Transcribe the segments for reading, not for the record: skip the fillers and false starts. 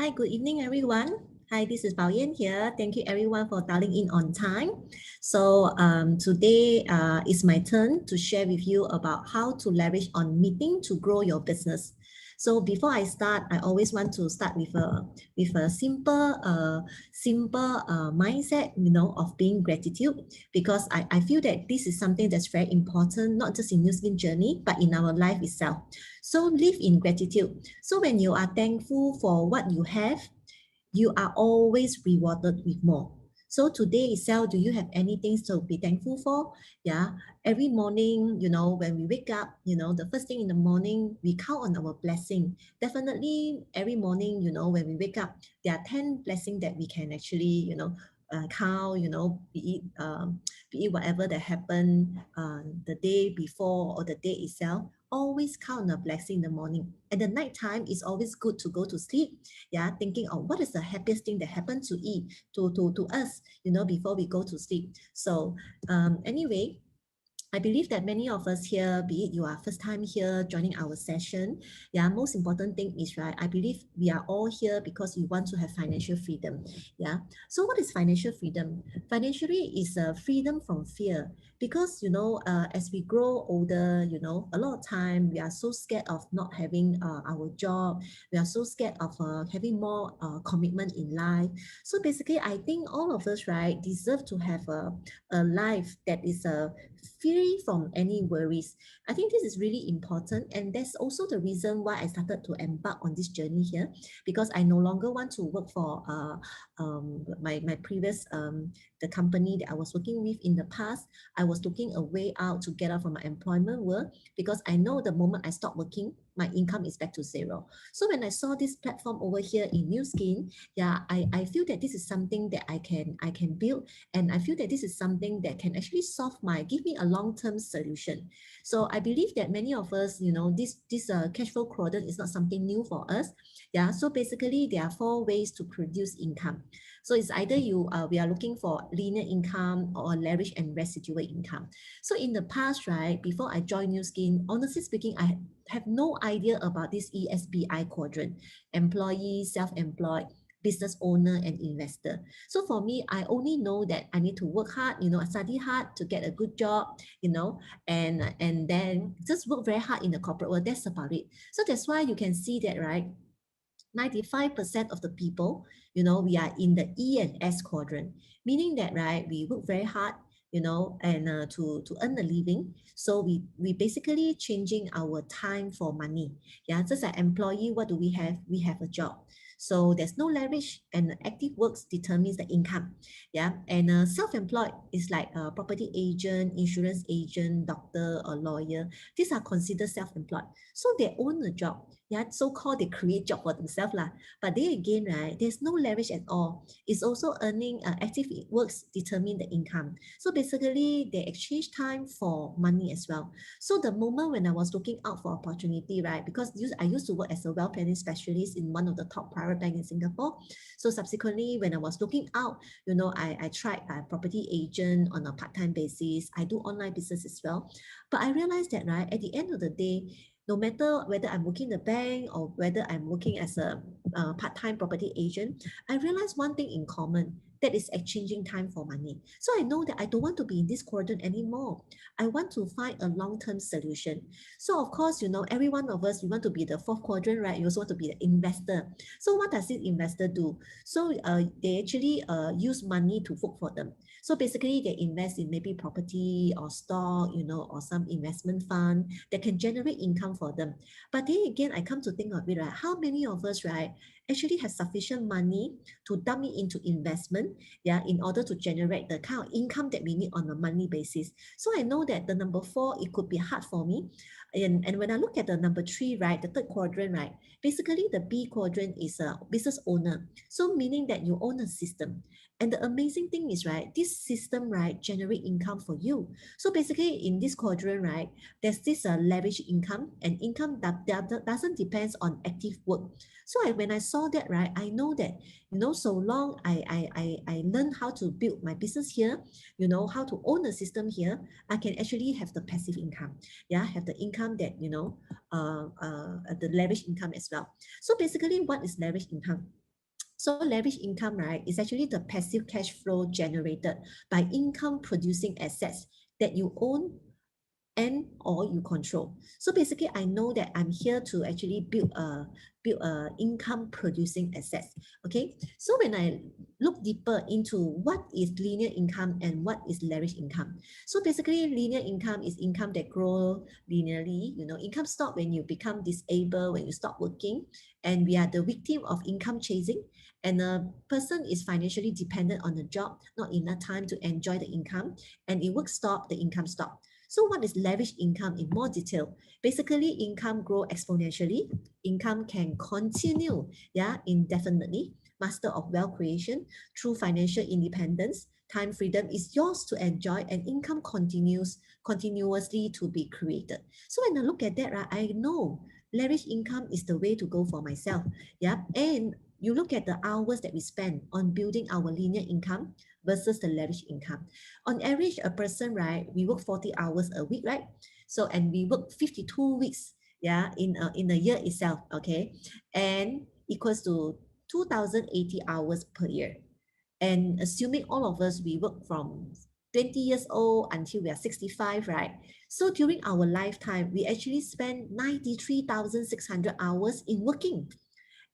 Hi, good evening, everyone. Hi, this is Bao Yan here. Thank you, everyone, for dialing in on time. Today is my turn to share with you about how to leverage on meeting to grow your business. So before I start, I always want to start with a simple mindset, of being gratitude, because I feel that this is something that's very important, not just in New Skin journey, but in our life itself. So live in gratitude. So when you are thankful for what you have, you are always rewarded with more. So today itself, do you have anything to be thankful for? Yeah. Every morning, when we wake up, the first thing in the morning, we count on our blessing. Definitely every morning, when we wake up, there are 10 blessings that we can actually, count, be it whatever that happened the day before or the day itself. Always count on a blessing in the morning. And the night time is always good to go to sleep, yeah, thinking of what is the happiest thing that happened to us, before we go to sleep. So anyway, I believe that many of us here, be it you are first time here joining our session, yeah, most important thing is, right, I believe we are all here because we want to have financial freedom. Yeah. So what is financial freedom? Financially is a freedom from fear, because as we grow older, a lot of time we are so scared of not having our job. We are so scared of having more commitment in life. So basically, I think all of us, right, deserve to have a life that is free from any worries. I think this is really important, and that's also the reason why I started to embark on this journey here, because I no longer want to work for my previous the company that I was working with in the past. I was looking a way out to get out from my employment world, because I know the moment I stop working, my income is back to zero. So when I saw this platform over here in Nu Skin, yeah, I feel that this is something that I can build, and I feel that this is something that can actually give me a long-term solution. So I believe that many of us, this cash flow quadrant is not something new for us. Yeah. So basically, there are four ways to produce income. So it's either we are looking for linear income or leverage and residual income. So in the past, right, before I joined Nu Skin, honestly speaking, I have no idea about this ESBI quadrant: employee, self-employed, business owner, and investor. So for me, I only know that I need to work hard, I study hard to get a good job, and then just work very hard in the corporate world. That's about it. So that's why you can see that, right? 95% of the people, we are in the E and S quadrant, meaning that, right, we work very hard, and to earn a living. So we basically changing our time for money. Yeah, just like employee, what do we have? We have a job. So there's no leverage, and active works determines the income. Yeah, and self-employed is like a property agent, insurance agent, doctor, or lawyer. These are considered self-employed. So they own a job. Yeah, so-called they create job for themselves lah. But they again, right, there's no leverage at all. It's also earning active works determine the income. So basically, they exchange time for money as well. So the moment when I was looking out for opportunity, right, because I used to work as a wealth planning specialist in one of the top private bank in Singapore. So subsequently, when I was looking out, I tried a property agent on a part-time basis. I do online business as well. But I realized that, right, at the end of the day, no matter whether I'm working in the bank or whether I'm working as a part-time property agent, I realized one thing in common, that is exchanging time for money. So I know that I don't want to be in this quadrant anymore. I want to find a long-term solution. So of course, every one of us, we want to be the fourth quadrant, right? You also want to be the investor. So what does this investor do? So they actually use money to work for them. So basically, they invest in maybe property or stock, or some investment fund that can generate income for them. But then again, I come to think of it, right? How many of us, right, actually have sufficient money to dump it into investment, yeah, in order to generate the kind of income that we need on a monthly basis? So I know that the number four, it could be hard for me. And when I look at the number three, right, the third quadrant, right, basically the B quadrant is a business owner. So meaning that you own a system. And the amazing thing is, right, this system, right, generate income for you. So basically in this quadrant, right, there's this leverage income, and income that doesn't depend on active work. So when I saw that, right, I know that, so long I learned how to build my business here, how to own a system here, I can actually have the passive income. Yeah, have the income that, the leverage income as well. So basically, what is leverage income? So leverage income, right, is actually the passive cash flow generated by income producing assets that you own and or you control. So basically, I know that I'm here to actually build a income producing assets. Okay. So when I look deeper into what is linear income and what is leverage income. So basically, linear income is income that grow linearly. You know, income stop when you become disabled, when you stop working, and we are the victim of income chasing. And a person is financially dependent on the job, not enough time to enjoy the income, and it work stop, the income stop. So what is leverage income in more detail? Basically, income grow exponentially. Income can continue, yeah, indefinitely. Master of wealth creation through financial independence. Time freedom is yours to enjoy, and income continuously to be created. So when I look at that, right, I know leverage income is the way to go for myself. Yeah, and you look at the hours that we spend on building our linear income versus the leverage income. On average, a person, right, we work 40 hours a week, right? So, and we work 52 weeks, yeah, in a year itself, okay? And equals to 2,080 hours per year. And assuming all of us, we work from 20 years old until we are 65, right? So during our lifetime, we actually spend 93,600 hours in working.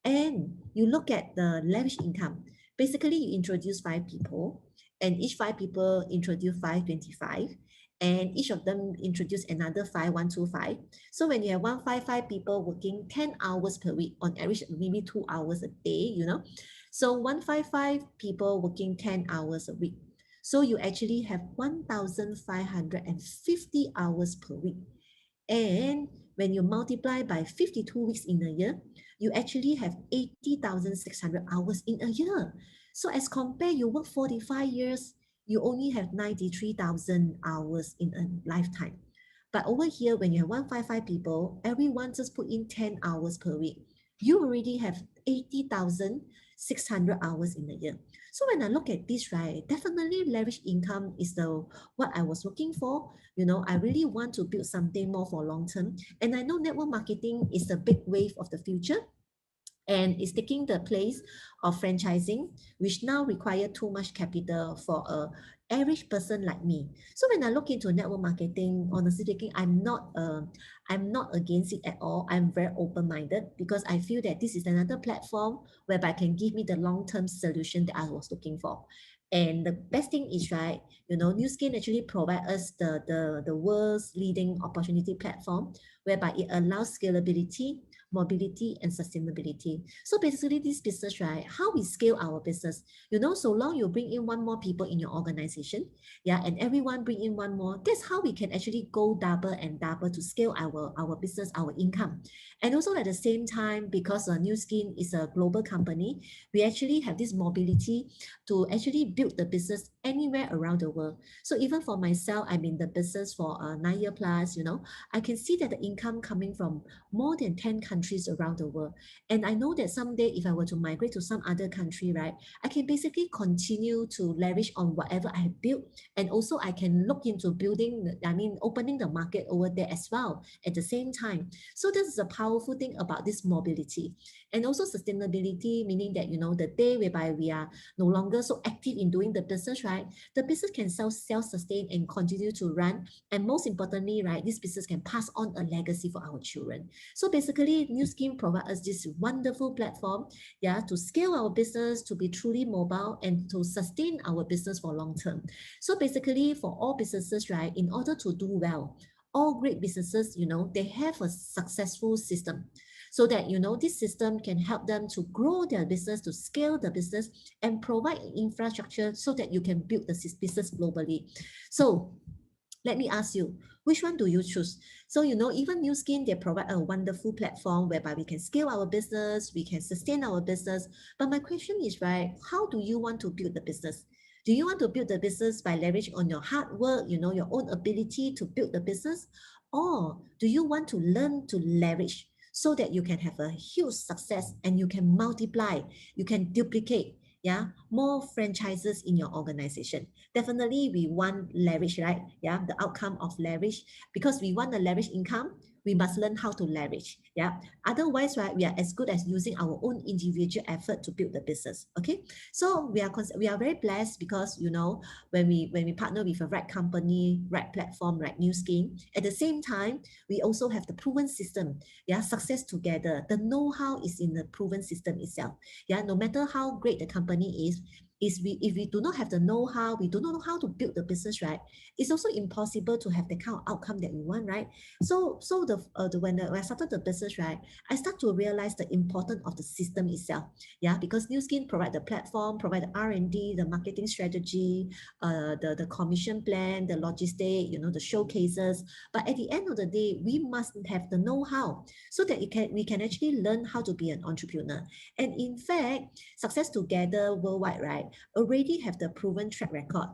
And you look at the lavish income. Basically, you introduce five people, and each five people introduce 525, and each of them introduce another 5125. So when you have 155 people working 10 hours per week, on average, maybe 2 hours a day, you know. So 155 people working 10 hours a week. So you actually have 1,550 hours per week. And when you multiply by 52 weeks in a year, you actually have 80,600 hours in a year. So as compare, you work 45 years, you only have 93,000 hours in a lifetime. But over here, when you have 155 people, everyone just put in 10 hours per week. You already have 80,600 hours in a year. So when I look at this, right, definitely leverage income is the what I was looking for. You know, I really want to build something more for long term. And I know network marketing is the big wave of the future and is taking the place of franchising, which now require too much capital for a average person like me. So when I look into network marketing, honestly speaking, I'm not against it at all. I'm very open-minded because I feel that this is another platform whereby can give me the long-term solution that I was looking for. And the best thing is, right, you know, Nu Skin actually provide us the world's leading opportunity platform whereby it allows scalability, mobility, and sustainability. So basically this business, right, how we scale our business, you know, so long you bring in one more people in your organization, yeah, and everyone bring in one more, that's how we can actually go double and double to scale our business, our income. And also at the same time, because Nu Skin is a global company, we actually have this mobility to actually build the business anywhere around the world. So even for myself, I'm in the business for 9 years plus, you know, I can see that the income coming from more than 10 countries around the world. And I know that someday if I were to migrate to some other country, right, I can basically continue to leverage on whatever I have built. And also I can look into building, I mean, opening the market over there as well at the same time. So this is a powerful thing about this mobility. And also sustainability, meaning that, you know, the day whereby we are no longer so active in doing the business, right, the business can self-sustain and continue to run. And most importantly, right, this business can pass on a legacy for our children. So basically, Nu Skin provides us this wonderful platform, yeah, to scale our business, to be truly mobile, and to sustain our business for long term. So basically, for all businesses, right, in order to do well, all great businesses, you know, they have a successful system so that, you know, this system can help them to grow their business, to scale the business, and provide infrastructure so that you can build the business globally. So let me ask you, which one do you choose? So, you know, even Nu Skin, they provide a wonderful platform whereby we can scale our business, we can sustain our business. But my question is, right, how do you want to build the business? Do you want to build the business by leverage on your hard work, you know, your own ability to build the business? Or do you want to learn to leverage so that you can have a huge success and you can multiply, you can duplicate, yeah, more franchises in your organization? Definitely we want leverage, right? Yeah, the outcome of leverage, because we want the leverage income, we must learn how to leverage. Yeah. Otherwise, right, we are as good as using our own individual effort to build the business. Okay. So we are very blessed because when we partner with a right company, right platform, right new scheme, at the same time, we also have the proven system. Yeah, success together. The know-how is in the proven system itself. Yeah, no matter how great the company is we if we do not have the know-how, we do not know how to build the business, right? It's also impossible to have the kind of outcome that we want, right? So when I started the business, right, I start to realize the importance of the system itself. Yeah, because New Skin provide the platform, provide the R&D, the marketing strategy, the commission plan, the logistic, the showcases. But at the end of the day, we must have the know-how so that we can actually learn how to be an entrepreneur. And in fact, Success Together worldwide, right, already have the proven track record.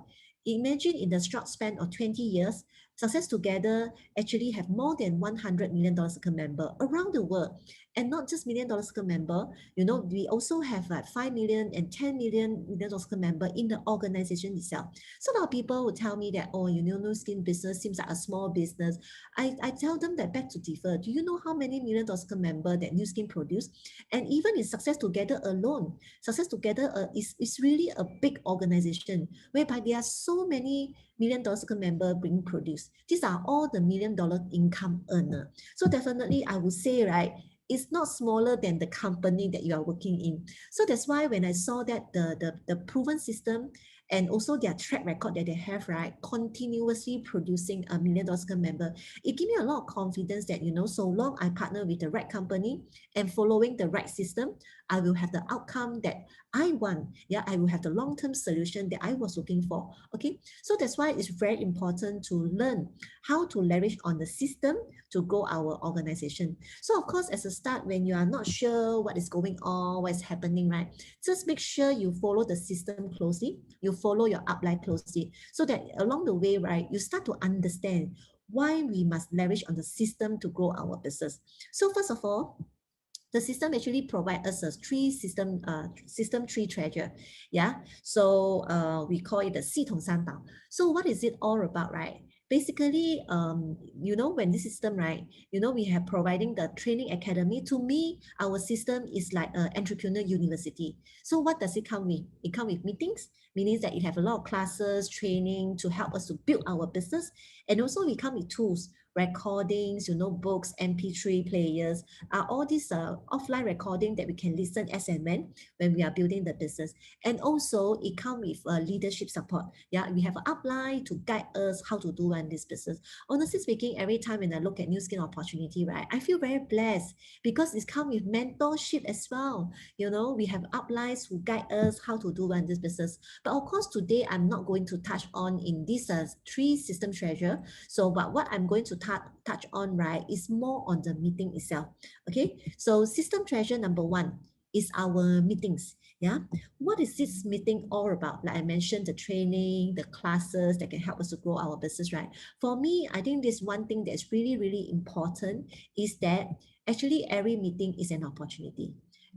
Imagine in the short span of 20 years, Success Together actually have more than $100 million per member around the world. And not just $1 million per member, we also have like 5 million and 10 million per member in the organization itself. So a lot of people will tell me that, oh, New Skin business seems like a small business. I tell them that back to differ. Do you know how many $1 million per member that New Skin produce? And even in Success Together alone, Success Together is really a big organization whereby there are so many $1 million per member being produced. These are all the $1 million income earner. So definitely I would say, right, it's not smaller than the company that you are working in. So that's why when I saw that the proven system and also their track record that they have, right, continuously producing a $1 million per member, it gives me a lot of confidence that, so long I partner with the right company and following the right system, I will have the outcome that I want. Yeah, I will have the long-term solution that I was looking for. Okay, so that's why it's very important to learn how to leverage on the system to grow our organization. So of course, as a start, when you are not sure what is going on, what is happening, right, just make sure you follow the system closely, you follow your upline closely, so that along the way, right, you start to understand why we must leverage on the system to grow our business. So first of all, the system actually provide us a system tree treasure. Yeah. So we call it the 系统三宝. So what is it all about, right? Basically, when this system, right, we have providing the training academy. To me, our system is like an entrepreneur university. So what does it come with? It comes with meetings, meaning that it have a lot of classes, training to help us to build our business. And also we come with tools, recordings, books, MP3 players, all these offline recording that we can listen as and when we are building the business. And also it comes with leadership support. Yeah, we have an upline to guide us how to do run this business. Honestly speaking, every time when I look at New Skin opportunity, right, I feel very blessed because it comes with mentorship as well. We have uplines who guide us how to do run this business. But of course, today I'm not going to touch on in this 3 system treasure. So, but what I'm going to touch on, right, is more on the meeting itself. Okay, so system treasure number 1 is our meetings. Yeah, what is this meeting all about? Like I mentioned, the training, the classes that can help us to grow our business, right? For me, I think this one thing that's really, really important is that actually every meeting is an opportunity.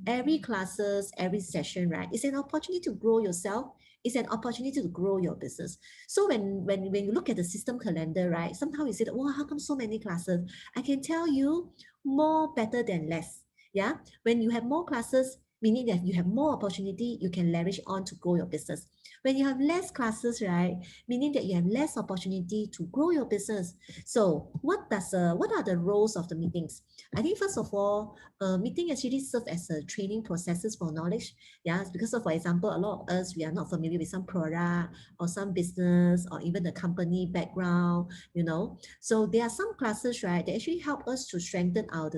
Every classes, every session, right, is an opportunity to grow yourself. It's an opportunity to grow your business. So when you look at the system calendar, right, somehow you say, wow, how come so many classes? I can tell you, more better than less. Yeah, when you have more classes, meaning that you have more opportunity, you can leverage on to grow your business. When you have less classes, right, meaning that you have less opportunity to grow your business. So what are the roles of the meetings? I think first of all, meeting actually serve as a training processes for knowledge. Yeah, because of, for example, a lot of us, we are not familiar with some product or some business or even the company background, So there are some classes, right, that actually help us to strengthen our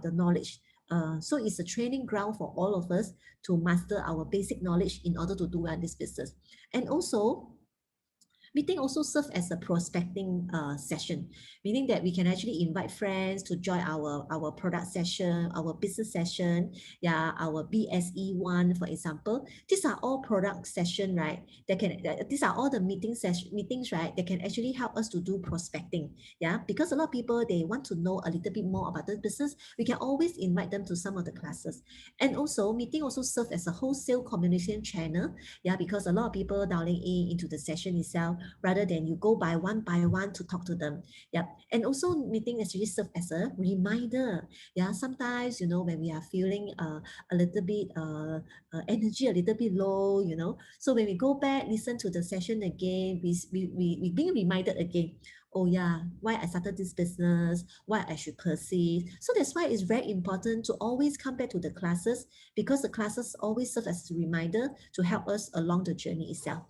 knowledge. So it's a training ground for all of us to master our basic knowledge in order to do this business. And also, meeting also serve as a prospecting session, meaning that we can actually invite friends to join our product session, our business session, yeah, our BSE one, for example. These are all product session, right? These are all the meetings, right? That can actually help us to do prospecting, yeah. Because a lot of people, they want to know a little bit more about the business. We can always invite them to some of the classes, and also meeting also serve as a wholesale communication channel, yeah. Because a lot of people dialing into the session itself, rather than you go by one to talk to them. Yep. And also meeting actually serve as a reminder. Yeah, sometimes, when we are feeling a little bit energy a little bit low, so when we go back, listen to the session again, we being reminded again, oh yeah, why I started this business, why I should persist. So that's why it's very important to always come back to the classes, because the classes always serve as a reminder to help us along the journey itself.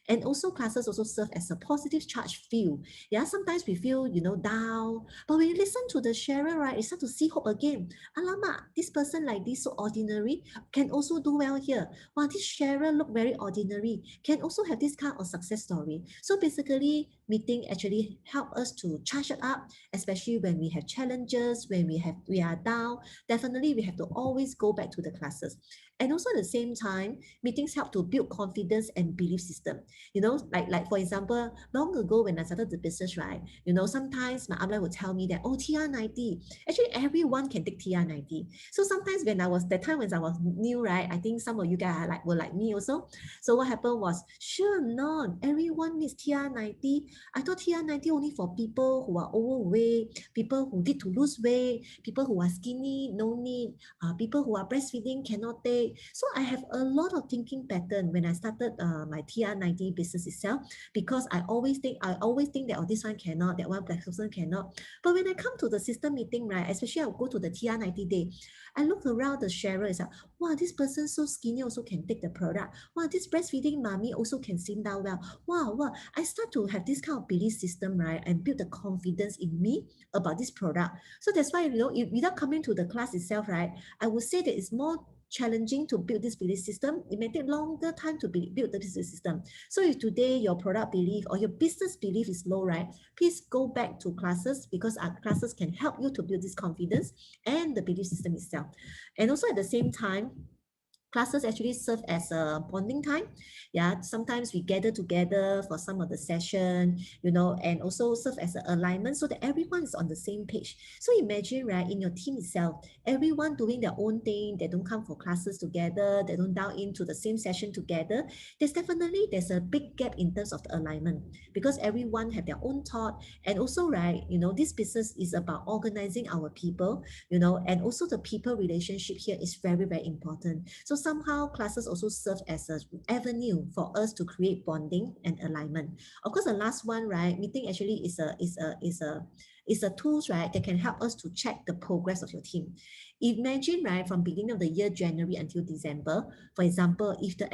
And also classes also serve as a positive charge feel. Yeah, sometimes we feel, down, but when you listen to the sharer, right, you start to see hope again. Alamak, this person like this so ordinary can also do well here. Wow, this sharer look very ordinary, can also have this kind of success story. So basically, meeting actually help us to charge it up, especially when we have challenges, when we are down. Definitely, we have to always go back to the classes. And also at the same time, meetings help to build confidence and belief system. Like for example, long ago when I started the business, right? Sometimes my upline would tell me that, oh, TR90, actually everyone can take TR90. So sometimes when I was that time when I was new, right? I think some of you guys were like me also. So what happened was, sure not, everyone needs TR90. I thought TR90 only for people who are overweight, people who need to lose weight, people who are skinny, no need, people who are breastfeeding cannot take. So I have a lot of thinking pattern when I started my TR90 business itself, because I always think that, oh, this one cannot, that one person cannot. But when I come to the system meeting, right, especially I'll go to the TR90 day, I look around the sharer, it's like, wow, this person so skinny also can take the product. Wow, this breastfeeding mommy also can slim down well. Wow. I start to have this kind of belief system, right, and build the confidence in me about this product. So that's why, without coming to the class itself, right, I would say that it's more challenging to build this belief system. It may take longer time to build the business system. So if today your product belief or your business belief is low, right, please go back to classes, because our classes can help you to build this confidence and the belief system itself. And also at the same time, classes actually serve as a bonding time. Yeah, sometimes we gather together for some of the session, and also serve as an alignment so that everyone is on the same page. So imagine, right, in your team itself, everyone doing their own thing, they don't come for classes together, they don't dial into the same session together. There's a big gap in terms of the alignment, because everyone have their own thought. And also, right, this business is about organizing our people, and also the people relationship here is very, very important. So somehow classes also serve as an avenue for us to create bonding and alignment. Of course, the last one, right, meeting actually is a tools, right, that can help us to check the progress of your team. Imagine, right, from beginning of the year, January until December, for example, if the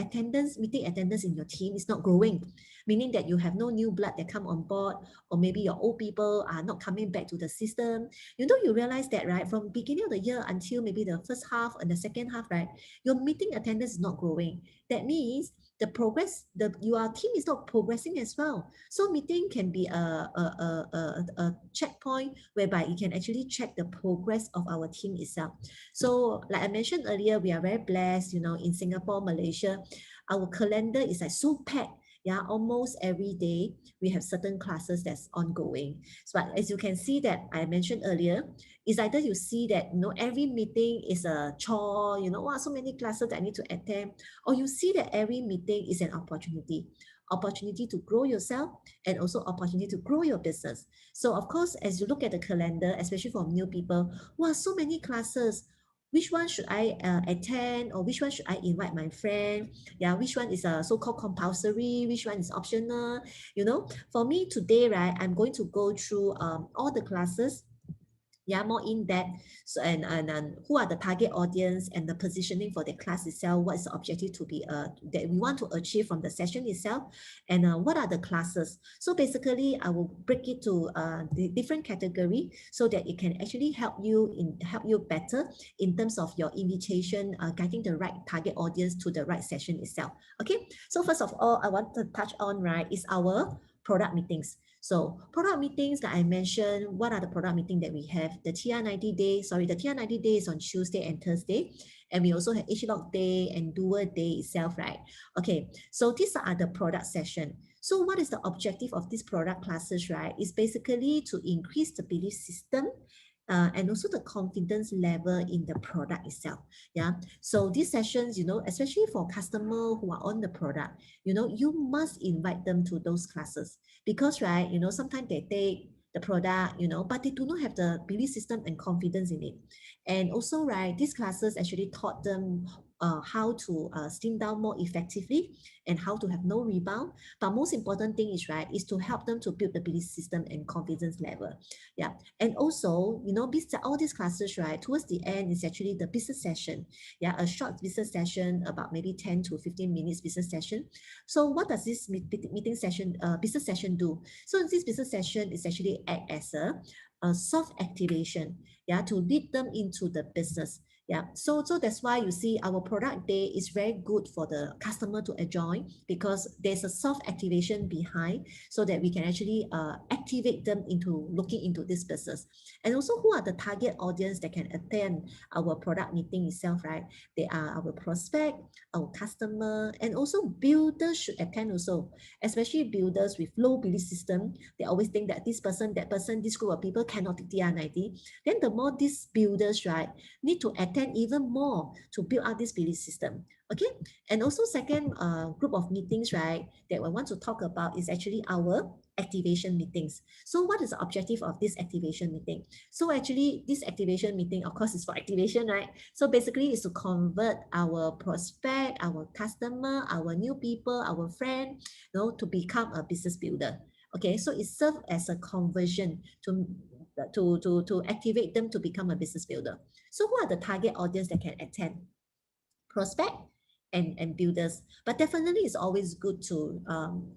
meeting attendance in your team is not growing, meaning that you have no new blood that come on board, or maybe your old people are not coming back to the system, you realize that, right, from beginning of the year until maybe the first half and the second half, right, your meeting attendance is not growing. That means your team is not progressing as well. So meeting can be a checkpoint whereby you can actually check the progress of our team itself. So like I mentioned earlier, we are very blessed, in Singapore, Malaysia, our calendar is like so packed. Yeah, almost every day we have certain classes that's ongoing. So as you can see that I mentioned earlier, it's either you see that, every meeting is a chore, wow, so many classes that I need to attend, or you see that every meeting is an opportunity to grow yourself, and also opportunity to grow your business. So of course, as you look at the calendar, especially for new people, wow, so many classes. Which one should I attend, or which one should I invite my friend? Yeah, which one is so-called compulsory? Which one is optional? For me today, right, I'm going to go through all the classes, yeah, more in depth. So and who are the target audience and the positioning for the class itself, what is the objective to be that we want to achieve from the session itself, and what are the classes. So basically I will break it to the different category, so that it can actually help you better in terms of your invitation, getting the right target audience to the right session itself. Okay, so first of all, I want to touch on, right, is our product meetings. So product meetings that I mentioned, what are the product meetings that we have? The TR90 day is on Tuesday and Thursday. And we also have H-Log day and Doer day itself, right? Okay, so these are the product session. So what is the objective of these product classes, right? It's basically to increase the belief system and also the confidence level in the product itself. Yeah. So these sessions, especially for customer who are on the product, you must invite them to those classes because, right, sometimes they take the product, but they do not have the belief system and confidence in it. And also, right, these classes actually taught them how to slim down more effectively and how to have no rebound. But most important thing is, right, is to help them to build the belief system and confidence level. Yeah. And also, all these classes, right, towards the end is actually the business session. Yeah, a short business session, about maybe 10 to 15 minutes business session. So what does this meeting session, business session do? So this business session is actually act as a soft activation, yeah, to lead them into the business. Yeah, so that's why you see our product day is very good for the customer to enjoy because there's a soft activation behind so that we can actually activate them into looking into this business. And also, who are the target audience that can attend our product meeting itself, right? They are our prospect, our customer, and also builders should attend also, especially builders with low belief system. They always think that this person, that person, this group of people cannot take DR90. Then the more these builders, right, need to attend even more to build out this belief system. Okay. And also second group of meetings, right, that we want to talk about is actually our activation meetings. So what is the objective of this activation meeting? So actually this activation meeting, of course, is for activation, right? So basically is to convert our prospect, our customer, our new people, our friend, to become a business builder. Okay, so it serves as a conversion to activate them to become a business builder. So who are the target audience that can attend? Prospect and builders. But definitely it's always good to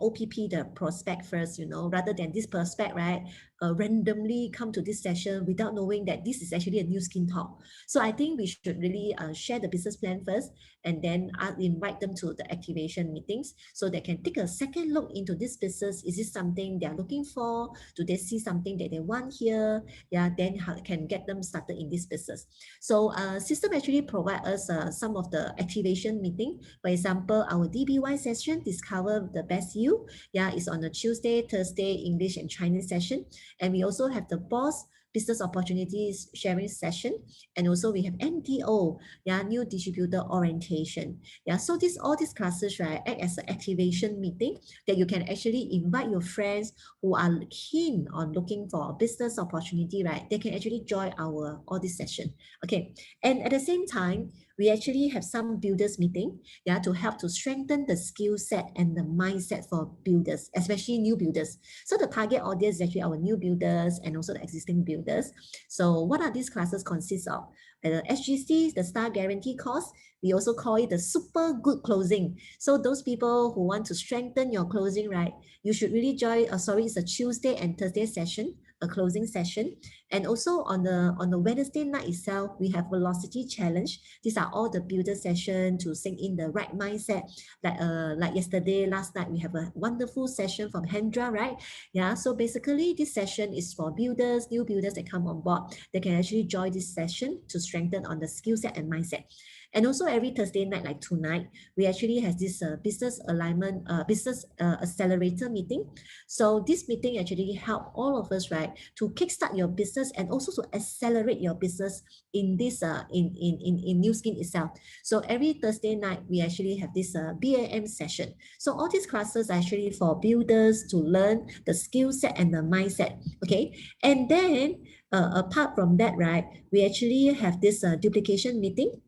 OPP the prospect first, rather than this prospect, right, randomly come to this session without knowing that this is actually a new skin talk. So I think we should really share the business plan first and then invite them to the activation meetings so they can take a second look into this business. Is this something they're looking for? Do they see something that they want here? Yeah, then can get them started in this business. So system actually provide us some of the activation meeting. For example, our DBY session, Discover the Best You. Yeah, it's on a Tuesday, Thursday, English and Chinese session. And we also have the Boss Business Opportunities Sharing session. And also we have NDO, yeah, New Distributor Orientation. Yeah, so all these classes, right, act as an activation meeting that you can actually invite your friends who are keen on looking for a business opportunity, right? They can actually join all this session. Okay, and at the same time, we actually have some builders meeting, yeah, to help to strengthen the skill set and the mindset for builders, especially new builders. So the target audience is actually our new builders and also the existing builders. So what are these classes consist of? The SGC, the Star Guarantee course, we also call it the super good closing. So those people who want to strengthen your closing, right, you should really join, it's a Tuesday and Thursday session, a closing session. And also on the Wednesday night itself, we have Velocity Challenge. These are all the builder session to sink in the right mindset. Like yesterday, last night, we have a wonderful session from Hendra, right? Yeah, so basically this session is for builders, new builders that come on board. They can actually join this session to strengthen on the skill set and mindset. And also every Thursday night, like tonight, we actually have this business alignment, business accelerator meeting. So this meeting actually help all of us, right, to kickstart your business and also to accelerate your business in this in Nu Skin itself. So every Thursday night, we actually have this BAM session. So all these classes are actually for builders to learn the skill set and the mindset. Okay, and then apart from that, right, we actually have this duplication meeting.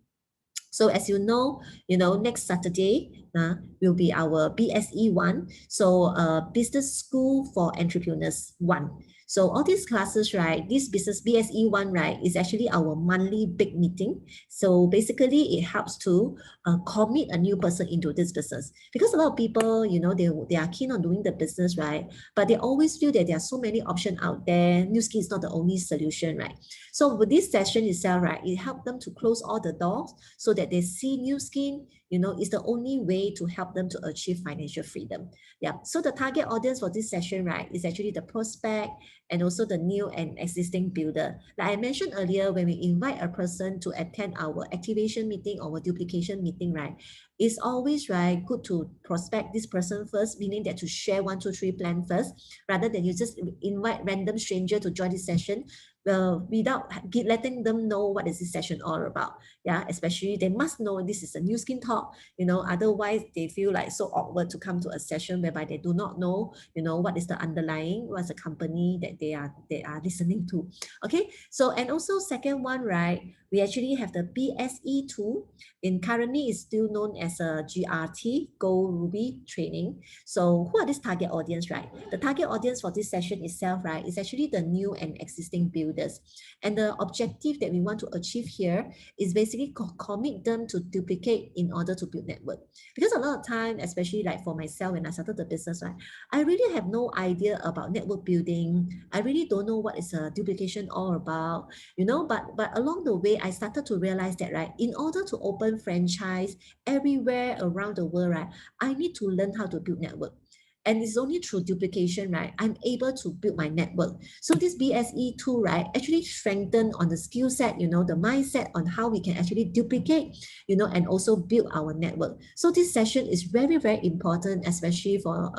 So as next Saturday will be our BSE 1. So Business School for Entrepreneurs 1. So all these classes, right, this business BSE 1, right, is actually our monthly big meeting. So basically it helps to commit a new person into this business. Because a lot of people, they are keen on doing the business, right? But they always feel that there are so many options out there. Nu Skin is not the only solution, right? So with this session itself, right, it helped them to close all the doors so that they see Nu Skin, is the only way to help them to achieve financial freedom. Yeah. So the target audience for this session, right, is actually the prospect and also the new and existing builder. Like I mentioned earlier, when we invite a person to attend our activation meeting or duplication meeting, right, it's always, right, good to prospect this person first, meaning that to share 1, 2, 3 plan first, rather than you just invite random stranger to join this session. without letting them know what is this session all about. Yeah, especially they must know this is a Nu Skin Talk, otherwise they feel like so awkward to come to a session whereby they do not know, what is the underlying, what's the company that they are listening to. Okay, so and also second one, right, we actually have the BSE tool. Currently is still known as a GRT, Go Ruby Training. So who are this target audience, right? The target audience for this session itself, right, is actually the new and existing builders. And the objective that we want to achieve here is basically commit them to duplicate in order to build network. Because a lot of time, especially like for myself when I started the business, right, I really have no idea about network building. I really don't know what is a duplication all about, but along the way, I started to realize that, right, in order to open franchise everywhere around the world, right, I need to learn how to build network. And it's only through duplication, right, I'm able to build my network. So this BSE tool, right, actually strengthen on the skill set, the mindset on how we can actually duplicate, and also build our network. So this session is very, very important, especially for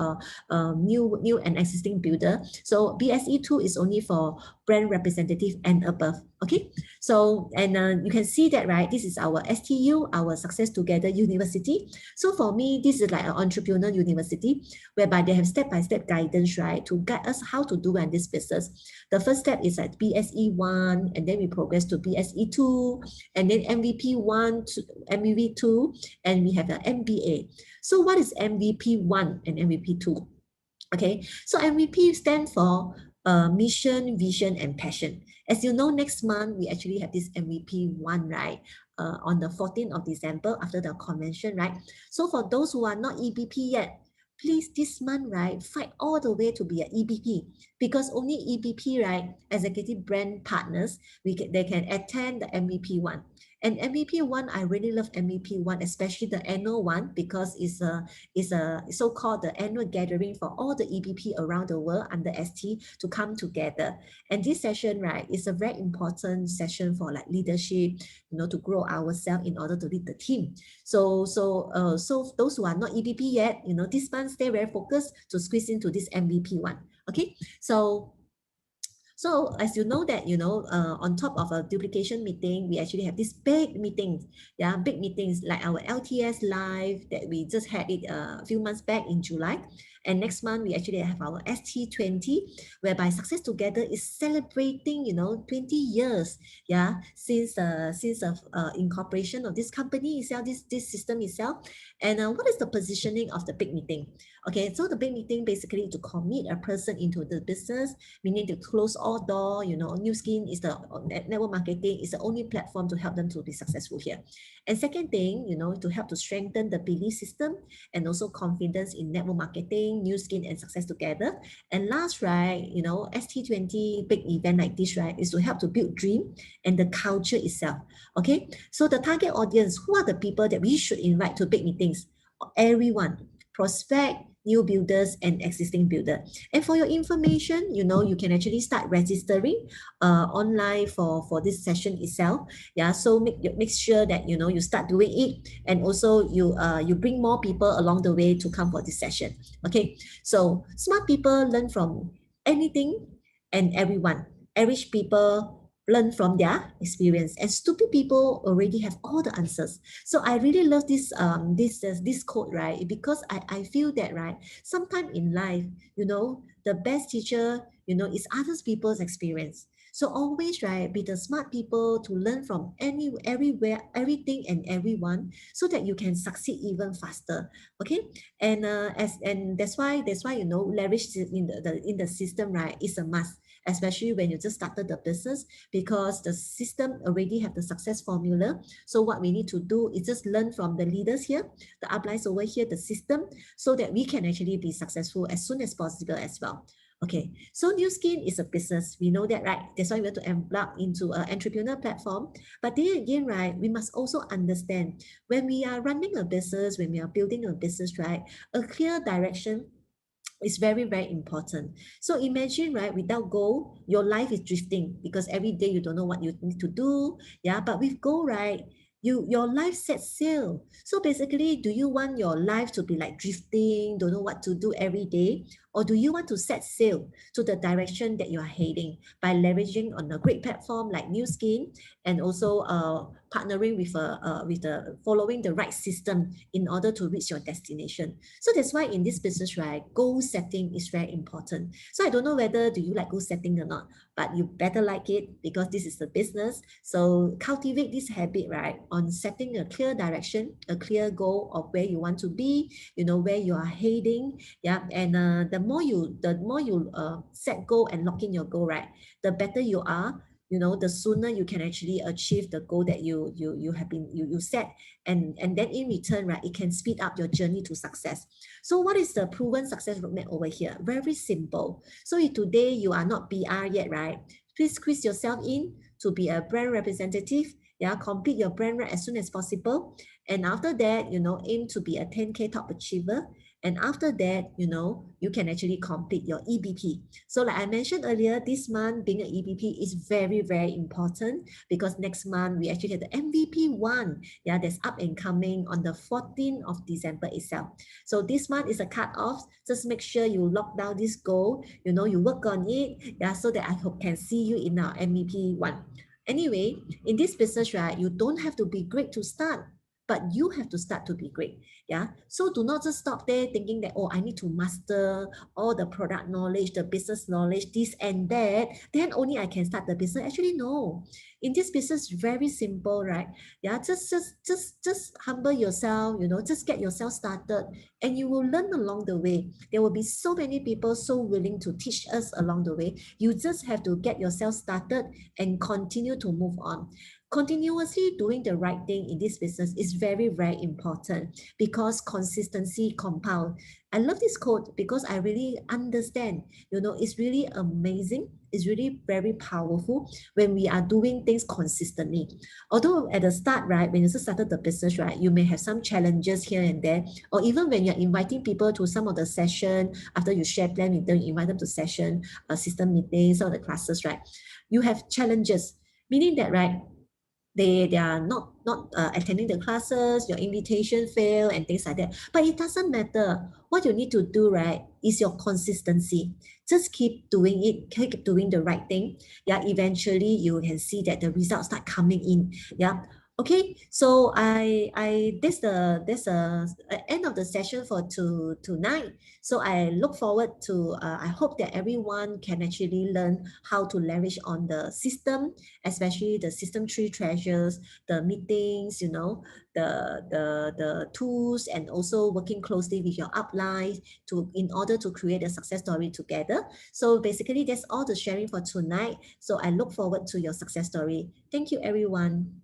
new and existing builder. So BSE tool is only for brand representative and above. Okay, so and you can see that, right, this is our STU, our Success Together University. So for me, this is like an entrepreneur university whereby they have step-by-step guidance, right, to guide us how to do in this business. The first step is at BSE 1, and then we progress to BSE 2, and then MVP 1 to MVP 2, and we have an MBA. So what is MVP 1 and MVP 2? Okay, so MVP stands for mission, vision, and passion. As you know, next month, we actually have this MVP 1, right? On the 14th of December after the convention, right? So for those who are not EBP yet, please this month, right, fight all the way to be an EBP, because only EBP, right, executive brand partners, they can attend the MVP 1. And MVP 1, I really love MVP 1, especially the annual one, because it's a so-called the annual gathering for all the EBP around the world under ST to come together. And this session, right, is a very important session for like leadership, to grow ourselves in order to lead the team. So those who are not EBP yet, this month stay very focused to squeeze into this MVP 1. Okay, so as you know that, on top of a duplication meeting, we actually have these big meetings, big meetings like our LTS Live that we just had it a few months back in July. And next month, we actually have our ST20, whereby Success Together is celebrating, 20 years, since incorporation of this company itself, this system itself. And what is the positioning of the big meeting? Okay, so the big meeting basically to commit a person into the business, meaning to close all door, Nu Skin is the network marketing is the only platform to help them to be successful here. And second thing, to help to strengthen the belief system and also confidence in network marketing, Nu Skin and Success Together. And last, right, ST20 big event like this, right, is to help to build dream and the culture itself. Okay, so the target audience, who are the people that we should invite to big meetings? Everyone, prospect, new builders and existing builder. And for your information, you can actually start registering online for this session itself. Yeah, so make sure that you start doing it, and also you bring more people along the way to come for this session. Okay, so smart people learn from anything and everyone. Average people learn from their experience, and stupid people already have all the answers. So I really love this quote, right, because I feel that, right, sometime in life, the best teacher, is others people's experience. So always, right, be the smart people to learn from everywhere, everything and everyone, so that you can succeed even faster. Okay, and that's why leverage in the system, right, is a must, especially when you just started the business, because the system already have the success formula. So what we need to do is just learn from the leaders here, the uplines over here, the system, so that we can actually be successful as soon as possible as well. Okay, so Nu Skin is a business. We know that, right? That's why we have to embark into an entrepreneur platform. But then again, right, we must also understand when we are running a business, when we are building a business, right, a clear direction is very, very important. So imagine, right, without goal, your life is drifting, because every day you don't know what you need to do. Yeah, but with goal, right, your life sets sail. So basically, do you want your life to be like drifting, don't know what to do every day? Or do you want to set sail to the direction that you are heading by leveraging on a great platform like Nu Skin, and also partnering with following the right system in order to reach your destination? So that's why in this business, right, goal setting is very important. So I don't know whether do you like goal setting or not, but you better like it because this is the business. So cultivate this habit, right, on setting a clear direction, a clear goal of where you want to be, where you are heading. Yeah. And the more you set goal and lock in your goal, right, the better you are, the sooner you can actually achieve the goal that you have been you set. And then in return, right, it can speed up your journey to success. So what is the proven success roadmap over here? Very simple. So if today you are not BR yet, right, please squeeze yourself in to be a brand representative. Yeah, complete your brand right as soon as possible. And after that, aim to be a 10K top achiever. And after that, you can actually complete your EBP. So like I mentioned earlier, this month being an EBP is very, very important because next month we actually have the MVP one. Yeah, that's up and coming on the 14th of December itself. So this month is a cut-off. Just make sure you lock down this goal, you work on it, yeah, so that I hope can see you in our MVP one. Anyway, in this business, right, you don't have to be great to start, but you have to start to be great. Yeah. So do not just stop there thinking that, oh, I need to master all the product knowledge, the business knowledge, this and that, then only I can start the business. Actually, no. In this business, very simple, right? Yeah, just humble yourself, just get yourself started, and you will learn along the way. There will be so many people so willing to teach us along the way. You just have to get yourself started and continue to move on. Continuously doing the right thing in this business is very, very important because consistency compound. I love this quote because I really understand, it's really amazing. It's really very powerful when we are doing things consistently. Although at the start, right, when you just started the business, right, you may have some challenges here and there, or even when you're inviting people to some of the session, after you share plan with them, you invite them to session, system meetings, some of the classes, right, you have challenges, meaning that, right, they are not attending the classes, your invitation fail and things like that. But it doesn't matter. What you need to do, right, is your consistency. Just keep doing it, keep doing the right thing. Yeah, eventually you can see that the results start coming in. Yeah. Okay, so that's the end of the session for tonight. So I look forward to I hope that everyone can actually learn how to leverage on the system, especially the system three treasures, the meetings, the tools, and also working closely with your upline in order to create a success story together. So basically that's all the sharing for tonight. So I look forward to your success story. Thank you, everyone.